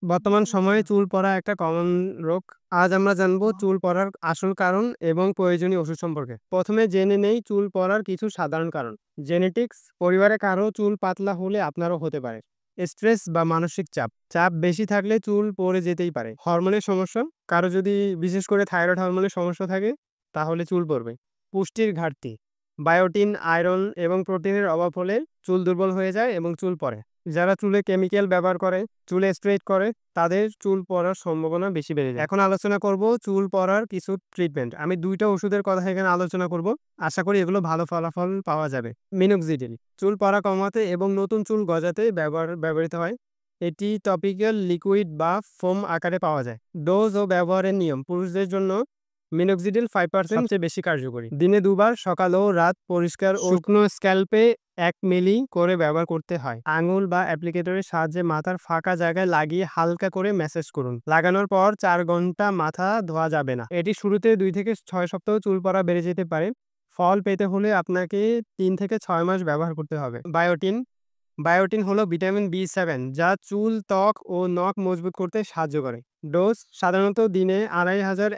বর্তমান সময়ে চুল পড়া একটা কমন রোগ। আজ আমরা জানবো চুল পড়ার আসল কারণ এবং প্রয়োজনীয় ওষুধ সম্পর্কে। প্রথমে জেনে নেই চুল পড়ার কিছু সাধারণ কারণ। জেনেটিক্স, পরিবারে কারো চুল পাতলা হলে আপনারও হতে পারে। স্ট্রেস বা মানসিক চাপ, চাপ বেশি থাকলে চুল পড়ে যেতেই পারে। হরমোনের সমস্যা, কারো যদি বিশেষ করে থাইরয়েড হরমোনের সমস্যা থাকে তাহলে চুল পড়বে। পুষ্টির ঘাটতি, বায়োটিন, আয়রন এবং প্রোটিনের অভাব হলে চুল দুর্বল হয়ে যায় এবং চুল পড়ে। যারা চুলে কেমিক্যাল ব্যবহার করে, চুলে স্ট্রেট করে, তাদের চুল পড়ার সম্ভাবনা বেশি বেড়ে যায়। এখন আলোচনা করব চুল পড়ার কিছু ট্রিটমেন্ট। আমি ২ টা ওষুধের কথা এখানে আলোচনা করব। আশা করি এগুলো ভালো ফলাফল পাওয়া যাবে। মিনোক্সিডিল চুল পড়া কমাতে এবং নতুন চুল গজাতে ব্যবহৃত হয়। এটি টপিক্যাল, লিকুইড বা ফোম আকারে পাওয়া যায়। ডোজ ও ব্যবহারের নিয়ম, পুরুষদের জন্য মিনোক্সিডিল 5% সবচেয়ে বেশি কার্যকরী। দিনে ২ বার সকাল ও রাত পরিষ্কার ও শুকনো স্ক্যাল্পে ১ মিলি করে ব্যবহার করতে হয়। আঙুল বা অ্যাপ্লিকেটরের সাহায্যে মাথার ফাঁকা জায়গায় লাগিয়ে হালকা করে ম্যাসাজ করুন। লাগানোর পর ৪ ঘন্টা মাথা ধোয়া যাবে না। এটি শুরুতে ২ থেকে ৬ সপ্তাহ চুল পড়া বেড়ে যেতে পারে। ফল পেতে হলে আপনাকে ৩ থেকে ৬ মাস ব্যবহার করতে হবে। বায়োটিন, বায়োটিন হলো ভিটামিন বি7 যা চুল, ত্বক ও নখ মজবুত করতে সাহায্য করে। ডোজ সাধারণত দিনে ২৫০০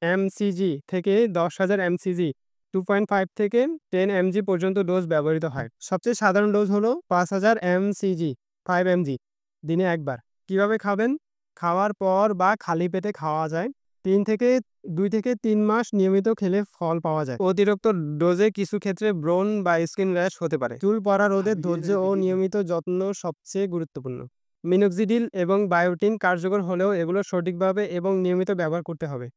এমসিজি থেকে ১০,০০০ এমসিজি, 2.5 থেকে 10 এমজি পর্যন্ত ডোজ ব্যবহৃত হয়। সবচেয়ে সাধারণ ডোজ হলো ৫,০০০ এমসিজি, 5 এমজি, দিনে ১ বার। কিভাবে খাবেন? খাওয়ার পর বা খালি পেটে খাওয়া যায়। ২ থেকে ৩ মাস নিয়মিত খেলে ফল পাওয়া যায়। অতিরিক্ত ডোজে কিছু ক্ষেত্রে ব্রণ বা স্কিন র‍্যাশ হতে পারে। চুল পড়া রোধে ধৈর্য ও নিয়মিত যত্ন সবচেয়ে গুরুত্বপূর্ণ। মিনোক্সিডিল এবং বায়োটিন কার্যকর হলেও এগুলো সঠিকভাবে এবং নিয়মিত ব্যবহার করতে হবে।